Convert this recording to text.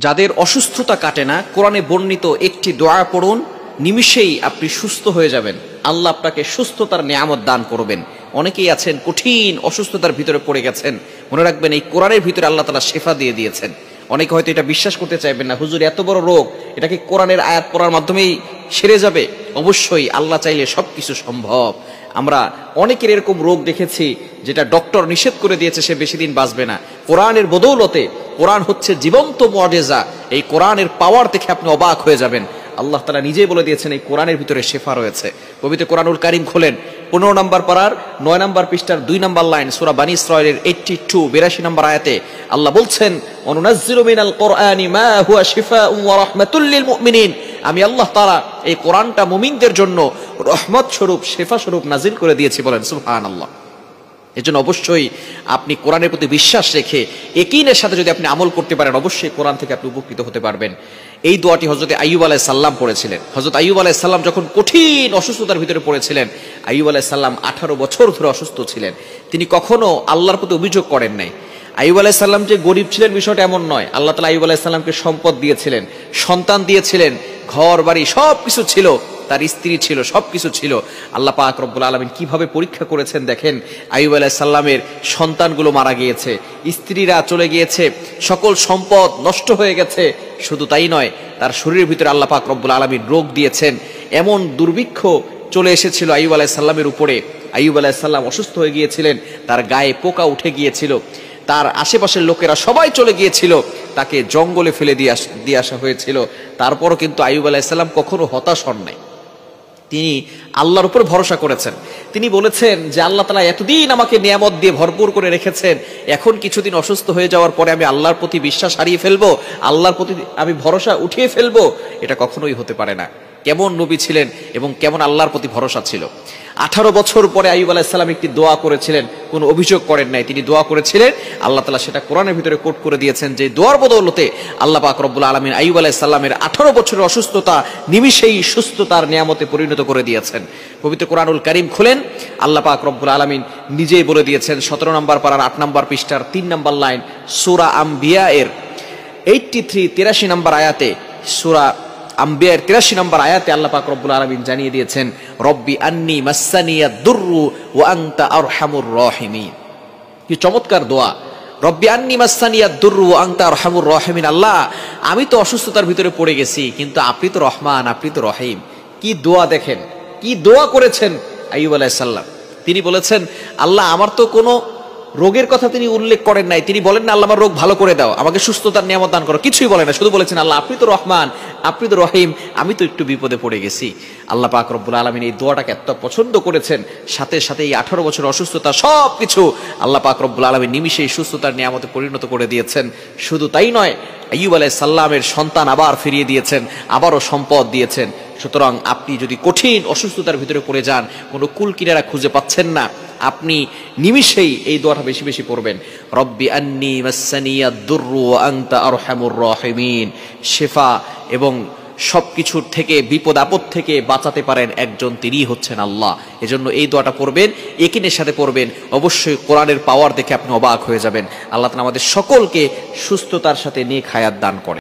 যাদের অসুস্থতা কাটে না, কোরআনে বর্ণিত একটি দোয়া পড়ুন, নিমিষেই আপনি সুস্থ হয়ে যাবেন। আল্লাহ আপনাকে সুস্থতার নিয়ামত দান করবেন। অনেকেই আছেন কঠিন অসুস্থতার ভিতরে পড়ে গেছেন, মনে রাখবেন এই কোরআনের ভিতরে আল্লাহ তাআলা শেফা দিয়ে দিয়েছেন। অনেকে হয়তো এটা বিশ্বাস করতে চাইবেন না, হুজুর এত বড় রোগ, এটা কি কোরআনের আয়াত পড়ার মাধ্যমেই সেরে যাবে? অবশ্যই, আল্লাহ চাইলে সবকিছু সম্ভব। আমরা অনেকের এরকম রোগ দেখেছি যেটা ডক্টর নিষেধ করে দিয়েছে সে বেশি দিন বাঁচবে না। কোরআনের বদৌলতে, কোরআন হচ্ছে জীবন্ত মুআজিজা, এই কোরআনের পাওয়ার দেখে আপনি অবাক হয়ে যাবেন। আল্লাহ তাআলা নিজেই বলে দিয়েছেন এই কোরআনের ভিতরে শেফা রয়েছে। পবিত্র কোরআনুল কারীম খোলেন, 15 নম্বর পারার 9 নম্বর পৃষ্ঠার 2 নম্বর লাইন, সূরা বানী ইসরাঈলের 82 নম্বর আয়াতে আল্লাহ বলছেন, ওয়ানুনাজ্জিলু মিনাল কোরআনি মা হুয়া শিফাউন ওয়া রাহমাতুল লিল মুমিনিন। আমি আল্লাহ তাআলা এই কোরআনটা মুমিনদের জন্য রহমত স্বরূপ, শেফা স্বরূপ নাজিল করে দিয়েছি। বলেন সুবহানাল্লাহ। এজন্য অবশ্যই আপনি কোরআনের প্রতি বিশ্বাস রেখে ইয়াকিনের সাথে যদি আপনি আমল করতে পারেন, অবশ্যই কোরআন থেকে আপনি উপকৃত হতে পারবেন। এই দোয়াটি হযরত আইয়ুব আলাইহিস সালাম পড়েছিলেন। হযরত আইয়ুব আলাইহিস সালাম যখন কঠিন অসুস্থতার ভিতরে পড়েছিলেন, আইয়ুব আলাইহিস সালাম 18 বছর ধরে অসুস্থ ছিলেন। তিনি কখনো আল্লাহর প্রতি অভিযোগ করেন নাই। আইয়ুব আলাইহিস সালাম যে গরিব ছিলেন বিষয়টা এমন নয়। আল্লাহ তাআলা আইয়ুব আলাইহিস সালামকে সম্পদ দিয়েছিলেন, সন্তান দিয়েছিলেন, ঘর বাড়ি সবকিছু ছিল, তার স্ত্রী ছিল, সবকিছু ছিল। আল্লাহ পাক রব্বুল আলামিন কিভাবে পরীক্ষা করেছেন দেখেন। আইয়ুব আলাইহিস সালামের সন্তানগুলো মারা গিয়েছে, স্ত্রীরা চলে গিয়েছে, সকল সম্পদ নষ্ট হয়ে গেছে। শুধু তাই নয়, তার শরীরের ভিতরে আল্লাহ পাক রব্বুল আলামিন রোগ দিয়েছেন। এমন দুর্ভিক্ষ চলে এসেছিল আইয়ুব আলাইহিস সালামের উপরে। আইয়ুব আলাইহিস সালাম অসুস্থ হয়ে গিয়েছিলেন, তার গায়ে পোকা উঠে গিয়েছিল, তার আশেপাশের লোকেরা সবাই চলে গিয়েছিল, তাকে জঙ্গলে ফেলে দিয়ে আসা হয়েছিল। তারপরও কিন্তু আইয়ুব আলাইহিস সালাম কখনো হতাশ হন নাই। তিনি আল্লাহর উপর ভরসা করেছেন। তিনি বলেছেন যে আল্লাহ তাআলা এতদিন আমাকে নিয়ামত দিয়ে ভরপুর করে রেখেছেন, এখন কিছুদিন অসুস্থ হয়ে যাওয়ার পরে আমি আল্লাহর প্রতি বিশ্বাস হারিয়ে ফেলবো, আল্লাহর প্রতি আমি ভরসা উঠিয়ে ফেলবো, এটা কখনোই হতে পারে না। কেমন নবী ছিলেন এবং কেমন আল্লাহর প্রতি ভরসা ছিল। 18 বছর পরে আইয়ুব আলাইহিস সালাম একটি দোয়া করেছিলেন, কোনো অভিযোগ করেন নাই। তিনি দোয়া করেছিলেন, আল্লাহ তাআলা সেটা কোরআনের ভিতরে কোট করে দিয়েছেন, যে দোয়ার বদৌলতে আল্লাহ পাক রব্বুল আলামিন আইয়ুব আলাইহিস সালামের 18 বছরের অসুস্থতা নিমিষেই সুস্থতার নিয়ামতে পরিণত করে দিয়েছেন। পবিত্র কোরআনুল কারীম খুলেন, আল্লাহ পাক রব্বুল আলামিন নিজেই বলে দিয়েছেন, 17 নম্বর পারার 8 নম্বর পৃষ্ঠার 3 নম্বর লাইন, সূরা আম্বিয়া এর 83 নম্বর আয়াতে, সূরা আম্বিয়ার 83 নম্বর আয়াতে আল্লাহ পাক রব্বুল আলামিন জানিয়ে দিয়েছেন, রব্বি আন্নী মাসসানিয়াদ দুররু ওয়া আনতা আরহামুর রাহিমিন। কি চমৎকার দোয়া! রব্বি আন্নী মাসসানিয়াদ দুররু ওয়া আনতা আরহামুর রাহিমিন। আল্লাহ, আমি তো অসুস্থতার ভিতরে পড়ে গেছি, কিন্তু আপনি তো রহমান, আপনি তো রহিম। কি দোয়া দেখেন, কি দোয়া করেছেন আইয়ুব আলাইহিস সালাম। তিনি বলেছেন, আল্লাহ আমার তো কোনো রোগের কথা তিনি উল্লেখ করেন নাই। তিনি বলেন না আল্লাহ আমার রোগ ভালো করে দাও, আমাকে সুস্থতার নিয়ামত দান করো, কিছুই বলেন না। শুধু বলেছেন আল্লাহ আপনি তো রহমান, আপনি তো রহিম, আমি তো একটু বিপদে পড়ে গেছি। আল্লাহ পাক রব্বুল আলামিন এই দোয়াটাকে এত পছন্দ করেছেন, সাথে সাথে এই 18 বছর অসুস্থতা সবকিছু আল্লাহ পাক রব্বুল আলামিন নিমিষেই সুস্থতার নিয়ামতে পরিণত করে দিয়েছেন। শুধু তাই নয়, আইয়ুব আলাইহিস সালামের সন্তান আবার ফিরিয়ে দিয়েছেন, আবারও সম্পদ দিয়েছেন। সুতরাং আপনি যদি কঠিন অসুস্থতার ভিতরে পড়ে যান, কোনো কুল কিনারা খুঁজে পাচ্ছেন না, আপনি নিমিষেই এই দোয়াটা বেশি বেশি পড়বেন, রব্বি আন্নী মাসসানিয়াদ দুররু ওয়া আনতা আরহামুর রাহিমিন। শেফা এবং সবকিছুর থেকে, বিপদ আপদ থেকে বাঁচাতে পারেন একজন, তিনিই হচ্ছেন আল্লাহ। এজন্য এই দোয়াটা পড়বেন, ইয়াকিনের সাথে পড়বেন। অবশ্যই কোরআনের পাওয়ার দেখে আপনি অবাক হয়ে যাবেন। আল্লাহ তাআলা আমাদের সকলকে সুস্থতার সাথে নেক হায়াত দান করেন।